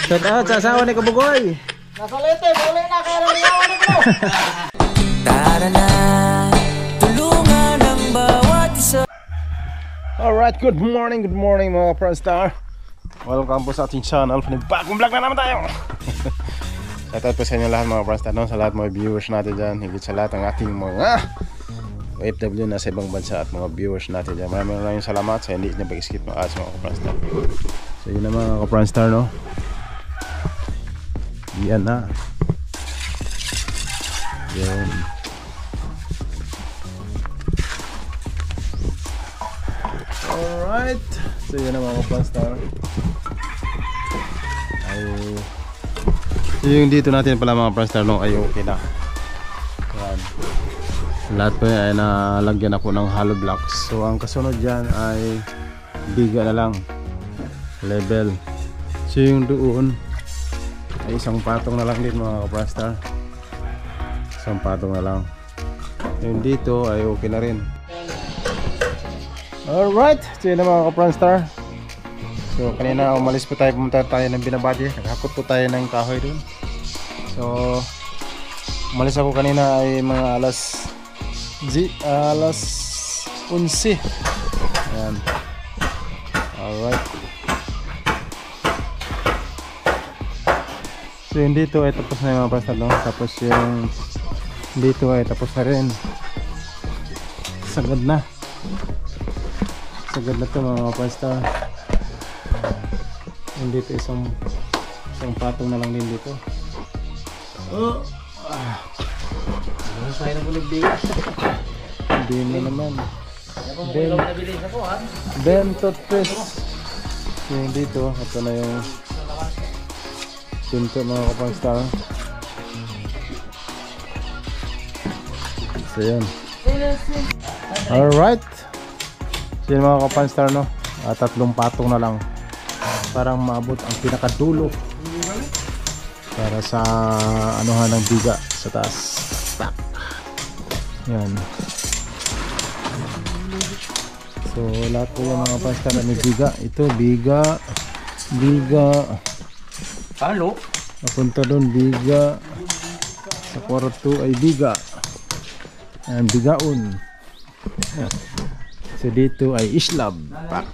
Shout out sa asawa ni Kabugoy. Nasa lete, muli na kayo ng yawan ko. Tara na, tulungan ang bawat isa. Alright, good morning mga Franstar. Welcome po sa ating channel. Bagong vlog na naman tayo. Shout out po sa inyo lahat mga Franstar, no? Sa lahat mga viewers natin dyan, higit sa lahat ng ating mga OFW na sa ibang bansa at mga viewers natin dyan. Maraming salamat sa hindi niya pag-skip ng ads mga Franstar. So yun naman mga Franstar, no? Yan na. Yan. Alright. So yun na mga Franstar. So yung dito natin pala mga Franstar, no, ay okay na. Yan. Lahat po ay nalagyan ako ng hollow blocks. So ang kasunod dyan ay biga na lang. Level. So yung doon ay isang patong na lang din mga Franstar. Isang patong na lang. Yung dito ay okay na rin. Alright, so yun na mga Franstar. So kanina umalis po tayo, pumunta tayo ng Binabati. Naghakot po tayo ng kahoy dun. So umalis ako kanina ay mga alas 11. Ayan. Alright. So yung dito ay tapos na yung mga Franstar, no? Tapos yung dito ay tapos na rin. Sagad na. Sagad na ito mga Franstar. Yung dito isang patong na lang din dito. Oh! Ano sa'yo na po nagbigas? Hindi mo naman. Ben toothpaste. Yung dito, ito na yung pinto mga Franstar. So yun. Alright. So yun mga Franstar, no? Tatlong patong na lang. Parang maabot ang pinakadulo. Para sa anuhan ng biga sa taas. Tak. Yan. So lahat po yung mga Franstar na may biga. Ito biga. Halo? Napunta doon biga. Sa kwarto ay biga. Ayan, bigaon. So dito ay islab. Pak.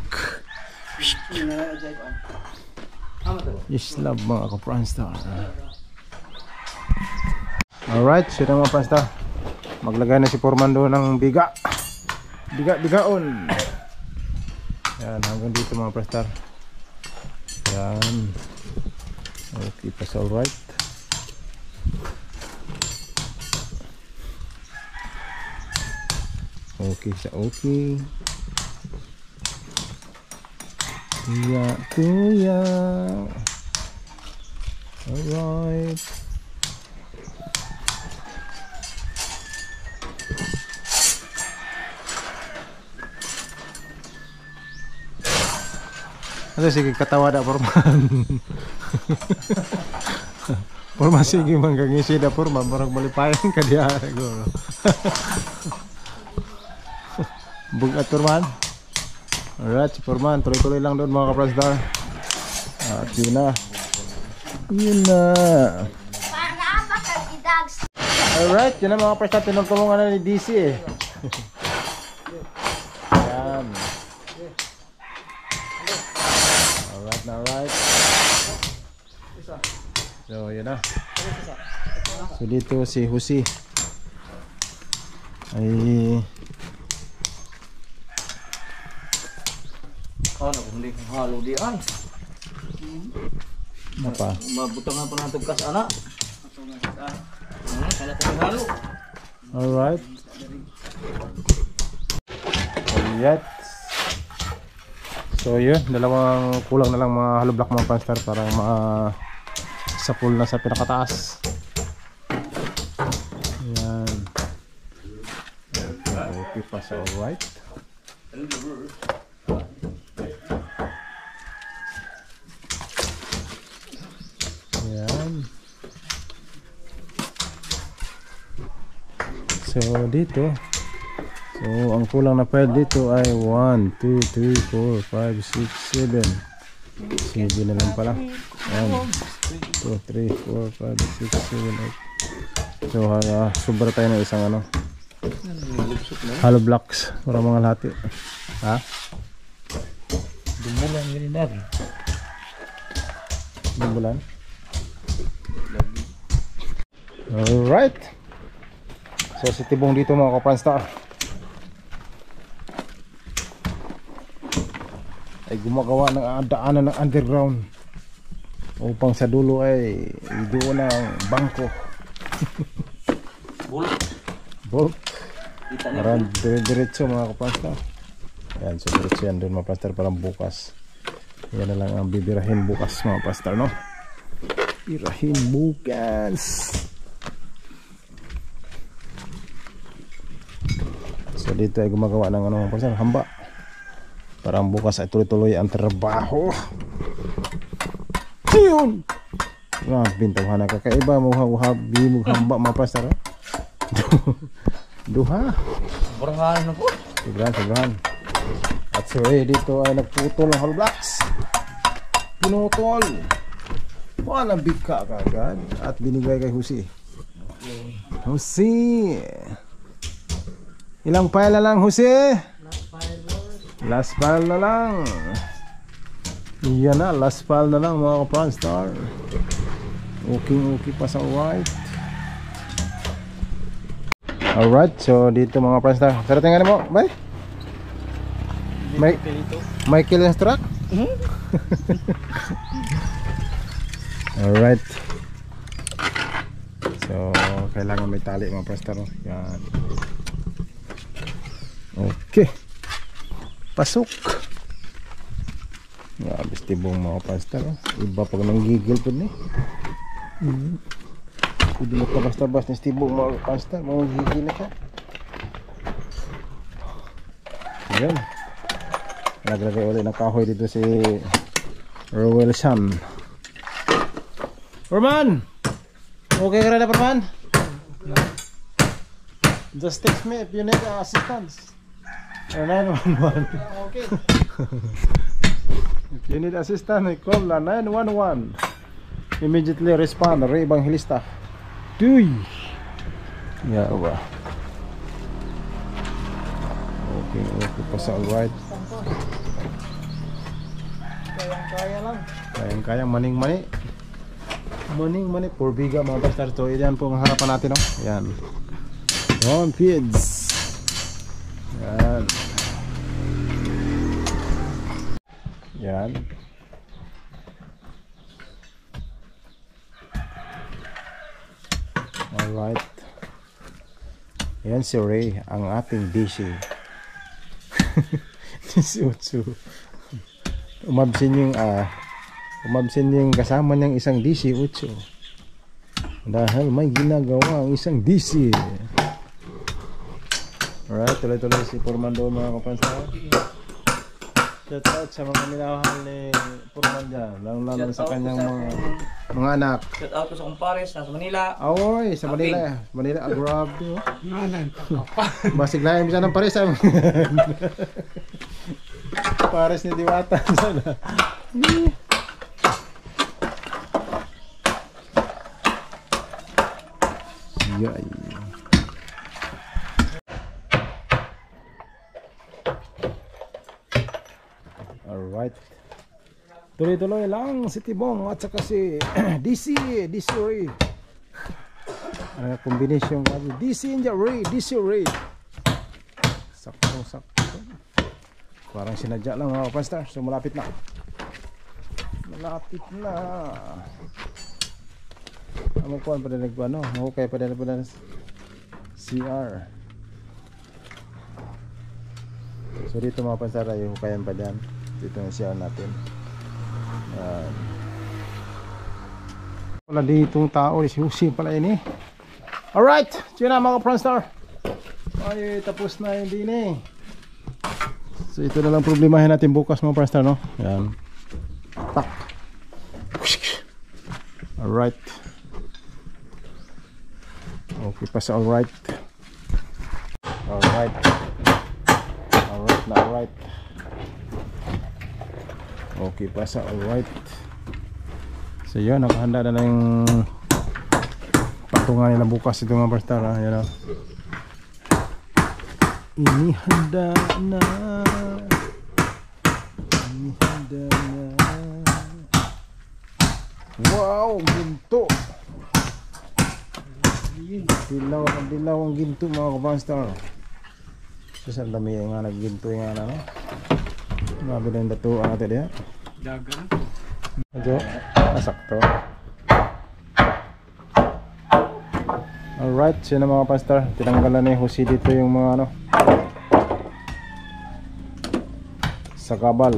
Islab mga Franstar. Alright, so na mga Franstar. Maglagay na si Foreman doon ng bigaon. Yan, hanggang dito mga Franstar. Yan. Okay, pas alright. Okay sa okay. Kuya. Alright. Ano sige katawa da Foreman. Foreman sige manggangisi da Foreman marag malipayan ka diha siguro. Bugat Foreman. Alright, si Foreman tuloy-tuloy lang doon mga Franstar. At yun na. Alright, yun na mga Franstar. Tinutulungan na ni DC eh. Ayan. Alright. So yun na. So dito si Husi ay Hindi kong halo di ay. apa? Mabutangan pa natin kas anak. Kaya kong halo. Alright. Alright. So yun, dalawang kulang na lang mga hollow block mga Franstar para sa-pull na sa pinakataas. Yan. Okay pa sa alright. Yan. So dito, so ang kulang na pwede dito ay 1, 2, 3, 4, 5, 6, 7, Sige na lang pala. Ayan. 2, 3, 4, 5, 6, 7, 8. So sobra tayo ng isang ano, hollow blocks para mga lahati. Ha? Dumulan ganun na. Bumbulan. Alright. So si Tibong dito mga kapranstar ay gumagawa ng daanan ng underground upang sa dulo ay doon ang bangko. Bolt. Parang diretso mga kapranstar. Yan, so diretso yan doon mga kapranstar, parang bukas. Yan na lang ang bibirahin bukas mga kapranstar, no? Birahin bukas. So dito ay gumagawa ng ano mga kapranstar, hamba. Parang bukas ay tuloy-tuloy ang trabaho. Yun! Bintang na kakaiba mo habi mo hamba mga pastor. Duha. Sobrahan na po. Sobrahan. At so dito ay nagputol ng hollow blocks. Pinutol. Walang bigka kagad. At binigay kay Husi. Husi. Ilang pile na lang Husi? Last pile na lang. Yan na, last pile na lang mga kapranstar. Okay pa sa right. Alright, so dito mga kapranstar. Sarap tingnan mo, bay? May killing truck? Alright. So kailangan may tali mga kapranstar. Yan. Okay. Pasok. Grabe Tibong mga kapranstar. Iba pag nanggigil po ni. Hindi mo tabas-tabas ni Tibong mga kapranstar. Manggigil na siya. Ayan. Naglagay ulit ng kahoy dito si Rowell San. Perman! Okay ka na Perman? Just text me if you need assistance. 911. Okay. If you need assistance, call na 911. Immediately respond. Ray Evangelista. Tuy. Yeah, ba. Okay pa sa alright. Kaya lang. Kaya maning-mani. Maning-mani. Porbiga mga pastor. So, yan po ang harapan natin. No? Yan. Yon, kids. Yan. Yan. Alright. Yan si Ray, ang ating DC. Si Utsu. Umabsin yung kasama niyang isang DC, Utsu. Dahil may ginagawa ang isang DC. Alright, tuloy-tuloy si Purman doon mga kapranstar. Shout out sa mga minahal ni Purman dyan. Lalo sa kanyang mga anak. Shout out ko sa kumpares, nasa Manila. Awoy, sa Manila. Manila, grabe oh. Basig lang yung ng pares. Pares ni Diwata. Sana. Yay. Alright. Tuloy-tuloy lang si Tibong at saka si DC Ray. Ano combination kami? DC and Ray, DC Ray. Sakto. Parang sinadya lang mga pastor. So malapit na. Ano po ang padalag pa no? Okay, padalag CR. So dito mga pastor ay hukayan pa dyan. Dito yung CR natin. Wala ditong tao. Susi pala yun eh. Alright, yun na mga pranstar. Ay, tapos na yung din eh. So ito na lang problemahin natin bukas mga pranstar, no? Yan. Tak. Alright. Okay pa sa alright. Alright. Okay pa sa alright. So yun, nakahanda na yung patungan nila bukas ito mga Parstar. Yan o. Inihanda na. Inihanda na. Wow, ginto. Dilaw ang ginto mga Parstar. So sa dami nga nagginto yung ano. Mabi na yung dato ang ate diya. Dagan. Medyo sakto. Alright, sino mga Parstar, tinanggalan na yung husi dito yung mga ano, sagabal.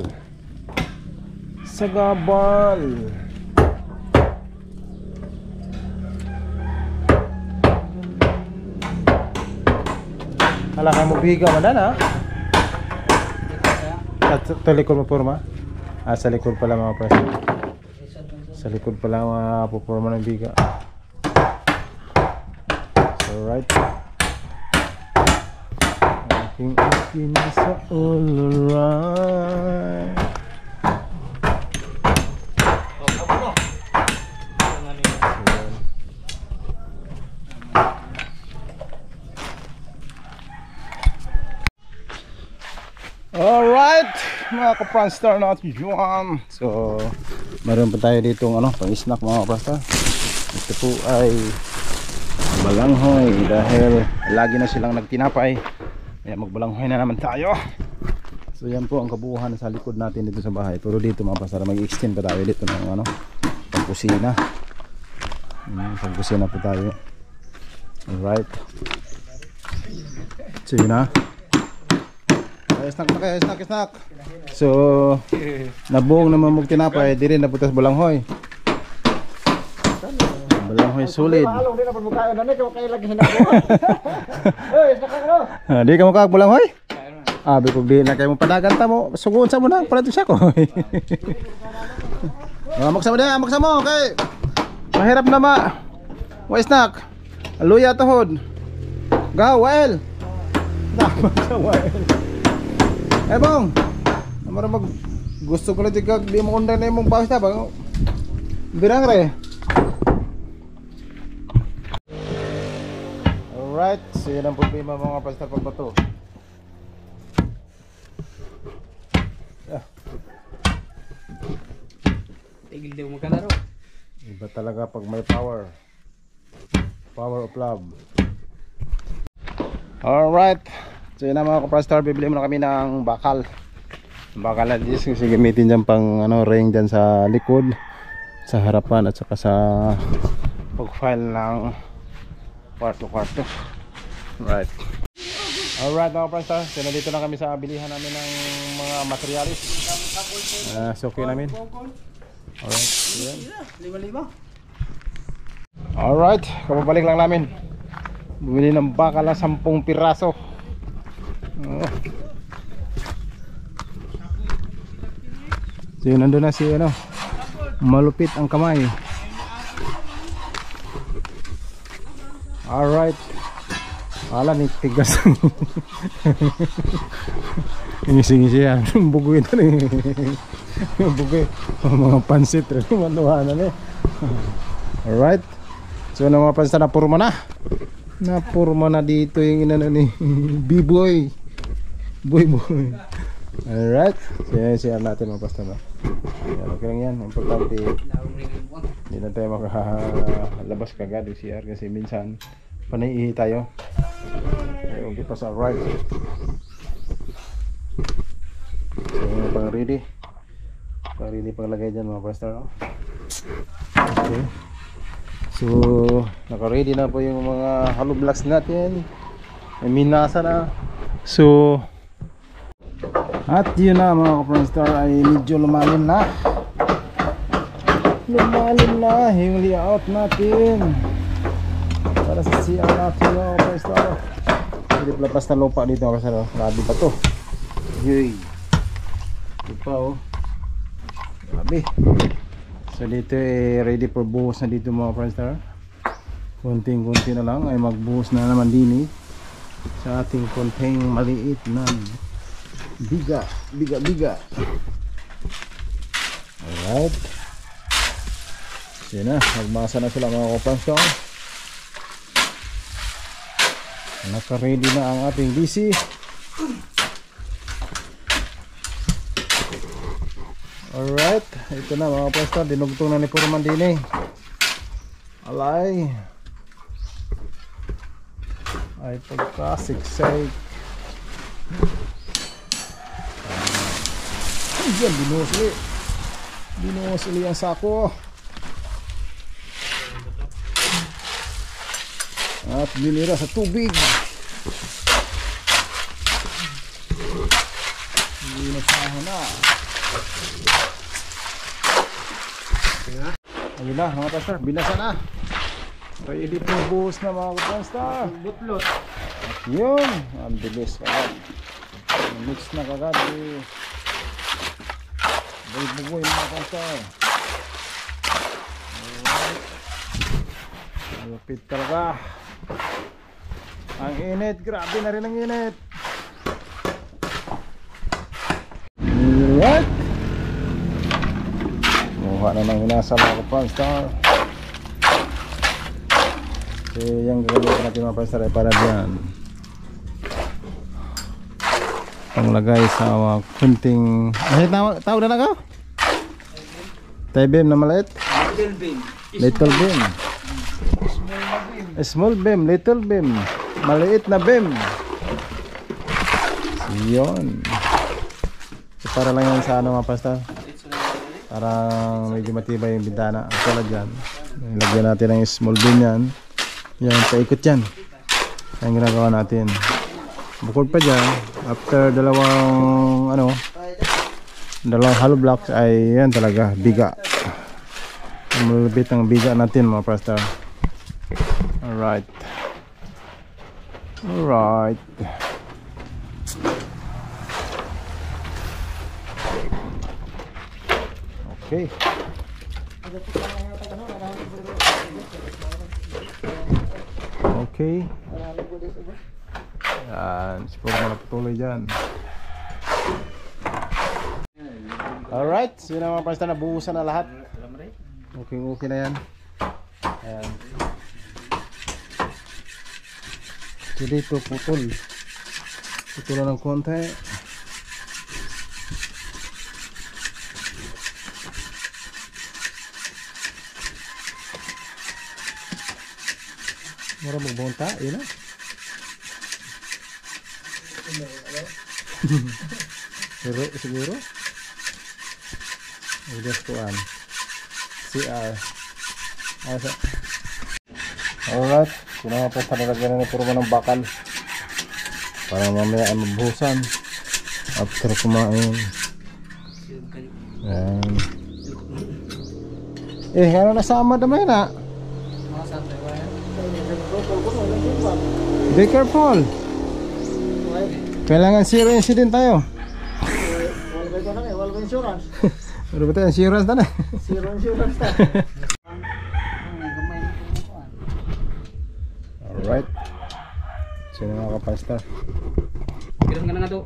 Hala kayo mo biga man ha? Sa likod mo porma? Sa likod pala mga Parstar. Sa likod pala mga puporma ng biga. Alright. Aking sa alright. Alright, mga ka-Pranstar natin Juan. So, meron pa tayo dito ano, pang-snack mga ka-Pranstar. Ito po ay balanghoy dahil lagi na silang nagtinapay. Kaya magbalanghoy na naman tayo. So yan po ang kabuuhan sa likod natin dito sa bahay. Pero dito mga Pranstar, mag-extend pa tayo dito ng ano, pagkusina. Pagkusina po tayo. Alright. So yun na. Snack. So nabuong naman magtinapay, di rin naputas balanghoy. Balanghoy solid. Di ka mukha balanghoy? Abi ko di na kayo mo padagan ta mo. Sugon sa mo na para siya ko. Maksa mo kay mahirap na ma. Wa snack. Aluya tahod. Gawel. Bong, namara mag gusto ko na tigag di mo kunda na imong bahas na ba? Birang re. Alright, so yun ang problema mga Parstar pagbato. Tigil daw magkalaro. Iba talaga pag may power. Power of love. Alright. So yun na mga ka-Parstar, bibili muna kami ng bakal. Bakal na dis kasi gamitin dyan pang ano, ring dyan sa likod, sa harapan at saka sa pag-file ng kwarto. Right. Alright mga ka-Parstar, so nandito na kami sa bilihan namin ng mga materialis. Sokyo namin. Alright. Lima. Alright, kapabalik lang namin. Bumili ng bakal na 10 piraso. So yun, nandun na si ano, malupit ang kamay. Alright. Ala ni tigas. Ngisi-ngisi yan. Bugoy ito rin. Bugoy. Mga pansit rin. Manuhanan eh. Alright. So na mga pansit na purma na. Napurma na dito yung inano ni B-boy. Boy. Alright. So yan, share natin mga pasta na. Yan, okay lang yan. Importante, hindi na tayo makalabas kagad yung CR kasi minsan panaiihi tayo. Okay pa sa right. So yung pang ready. Pang ready pang lagay dyan mga pasta. Okay. So naka-ready na po yung mga hollow blocks natin. May minasa na. So at yun na mga ka-Pranstar, ay medyo lumalim na yung layout natin para sa CR natin mga ka-Pranstar. Hindi lapas na lupa dito mga ka-Pranstar. Grabe pa to. Yay. Ito pa oh. Grabe. So dito ready for buhos na dito mga ka-Pranstar. Kunting-kunti na lang ay magbuhos na naman din sa ating konting maliit na biga. Alright. Sige na, magmasa na sila mga kapanstar. Naka-ready na ang ating DC. Alright, ito na mga kapanstar, dinugtong na ni Foreman din eh. Alay. Ay pagkasiksay. Ayan, binuhos uli ang sako. At binira sa tubig. Binasahan na. Ayun na mga pastor, binasa na. Ready to buhos na mga pastor. Butlot. Yun, ang bilis kagad. Mix na kagad eh. Bugoy mga pastor. Malapit talaga. Ang init, grabe na rin ang init. Alright. Muha na ng inasa mga kapastar. So yung gagamitin natin mga kapastar ay para dyan. Panglagay sa kunting tawag na ako? Taibim na maliit? Little beam. Little beam. Small beam, little beam. Maliit na beam. Yun. So, para lang yan sa ano mga pastor. Parang medyo matibay yung bintana. Tulad yan. Ilagyan natin ng small beam yan. Yan, paikot yan. Yan ginagawa natin. Bukod pa dyan, after dalawang hollow blocks ay yan talaga, biga. Malulubit ang biga natin mga pastor. Alright. Alright. Okay. Okay. Yan, siguro malapatuloy dyan. Alright, so yun ang mga pastor, nabuhusan na lahat. Okay na yan. Ayan. So dito putol lang ng konti. Mura magbunta, yun na. Siguro udah kuan CR. Alright, sinapa pa nalagyan na puro ng bakal para mamaya ay mabuhusan after kumain. Ano nasama naman na? Be careful. Kailangan zero incident tayo. Wala insurance. Ano ba tayo? Insurance na na. Zero insurance na. Alright. Sino mga kapastar? Kiram ka na nga to.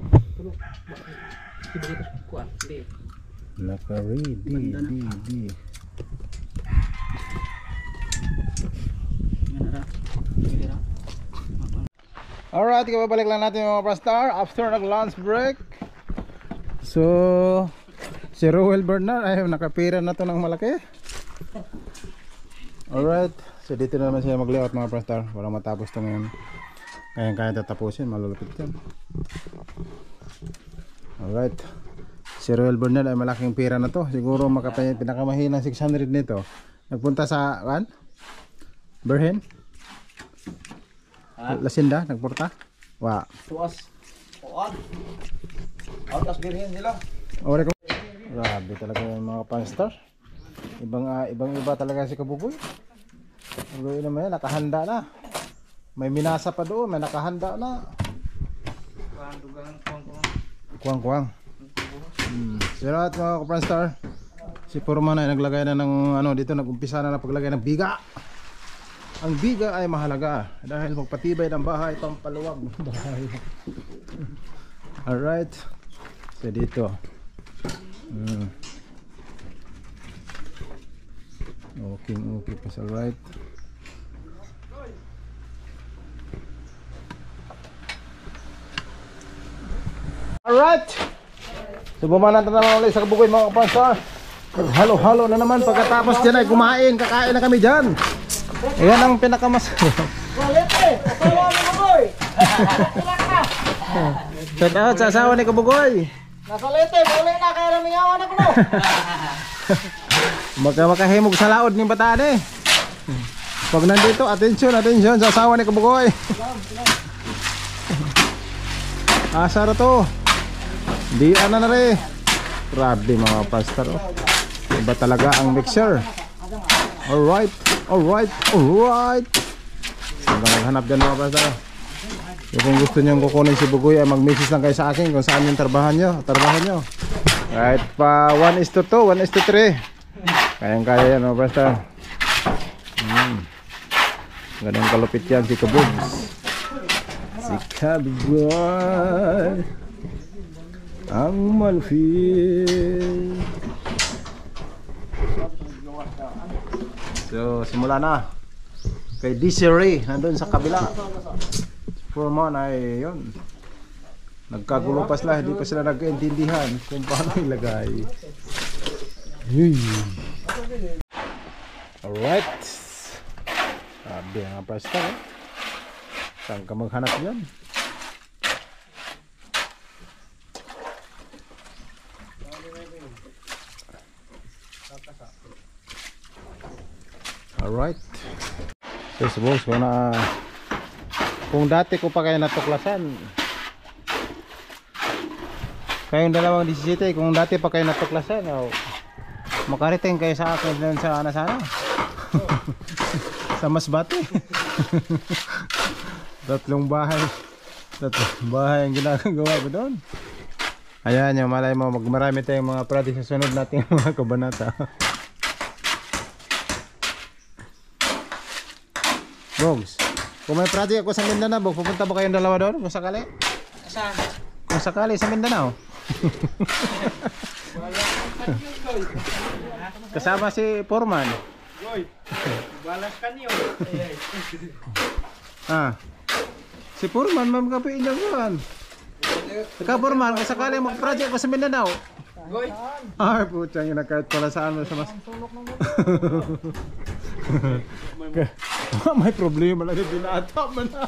Naka-ready. Alright, kababalik lang natin mga pastar after nag-lunch break. So si Roel Bernard ay nakapira na to ng malaki. Alright, so dito na naman siya mag-layout mga pastar para matapos ito ngayon. Kaya tatapusin, malulupit yan. Alright, si Roel Bernard ay malaking pira na to. Siguro pinakamahinang 600 nito. Nagpunta sa Berhen Lasinda, nagporta. Wa. Tuas. Oan. Autas birhen sila. Ore ko. Grabe talaga yung mga panstar. Ibang iba talaga si Kabuboy. Ang gawin naman yan, nakahanda na. May minasa pa doon, may nakahanda na. Kuwang. Salamat mga kapanstar. Si Foreman ay naglagay na ng dito, nag-umpisa na paglagay ng biga. Ang biga ay mahalaga dahil magpatibay ng bahay, pampaluwag ng bahay. Alright. So dito Okay pa sa right. Alright! So bumanan na naman ulit sa Kabugoy mga kapasar. Halo-halo na naman pagkatapos dyan ay kumain, kakain na kami dyan. Ayan ang pinakamas. Shout out sa asawa ni Kabugoy. Nasalete, buli na kaya ramiyawan ako no. Makahimog sa laod ng bataan eh. Pag nandito, atensyon sa asawa ni Kabugoy. Asara to. Di na rin. Grabe mga pastor. Iba talaga ang mixer. Alright. Hanggang maghanap dyan mga pastor. Kung gusto nyo kukunin si Bugoy ay mag-message lang kayo sa akin kung saan yung trabahan nyo. Kahit pa 1:2, 1:3. Kayang-kaya yan mga pastor. Ganun kalupit yan si Kabugs. Si Kabugoy ang malupit. So simula na kay Desiree nandun sa kabila. Foreman ay yun, nagkagulo pa sila, hindi pa sila nag-intindihan kung paano ilagay. Alright, sabi nga pasta eh. Saan ka maghanap yan? Alright. So suppose kung dati ko pa kayo natuklasan, kayong dalawang 17, kung dati pa kayo natuklasan, makarating kayo sa akin doon sa sana sa Masbate. tatlong bahay ang ginagawa ko doon. Ayan yung malay mo, marami tayong mga project sa sunod nating mga kabanata. Bogs, kung may project ako sa Mindanao, Bogs, pupunta ba kayong dalawa doon kung sakali? Saan? Kung sakali sa Mindanao. Kasama si Foreman. Balas kanyo. Si Foreman, mamkapiin niya doon. Ikaw Foreman, kung sakali mag-project ko sa Mindanao. Goy. Ay, putang ina, kahit pala saan mo sa mas... May problema lang yung binata mo na.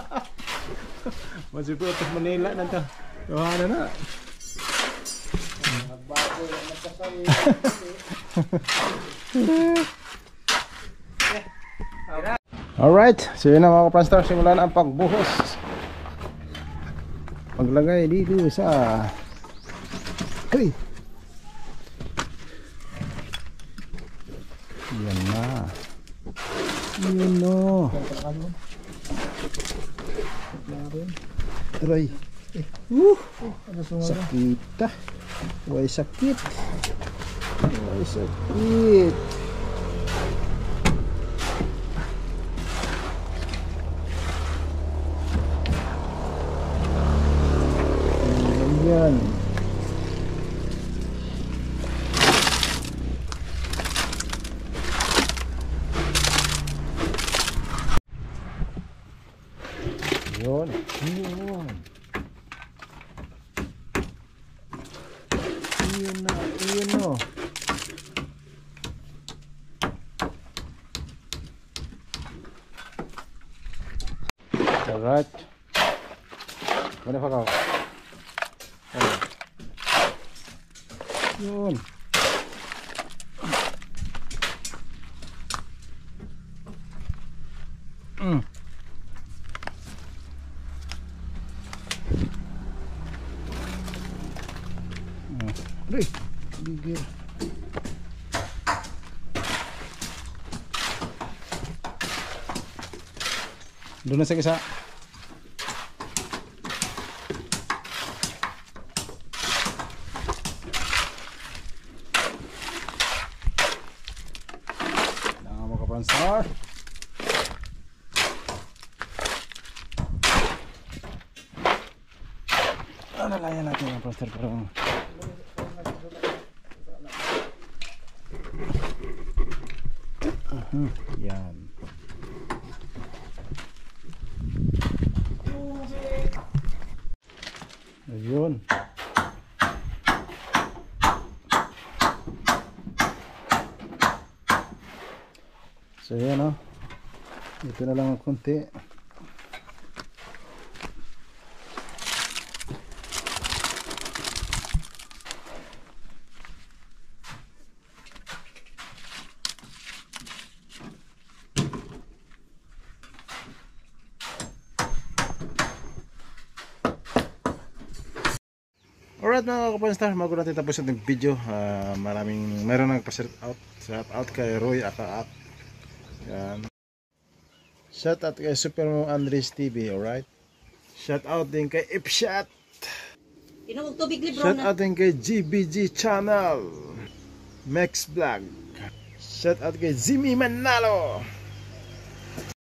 Masipot sa Manila na ito. Tuhanan na. Alright, so yun na mga kapastar, simulan ang pagbuhos. Paglagay dito sa... Hey! Yan na. Yan na. Aray. Sakit ah. Way sakit. Way sakit. Yan. Yun. Yun na. Alright. Mana pa kau? Yun. Aduh, gigil. Doon na sa isa. Kailangan mo kapansar. Nalayan natin ang plaster parang Yan. Ayun. So yan o. Ito na lang ang konti. Alright mga kapanstar, bago natin tapos natin video, mayroon nagpa-shout out kay Roy Akaak. Yan. Shout out kay Super Andres TV, alright? Shout out din kay Ipshot. Inuog tubig libro Shout na. out din kay GBG Channel. Max Vlog. Shout out kay Jimmy Manalo.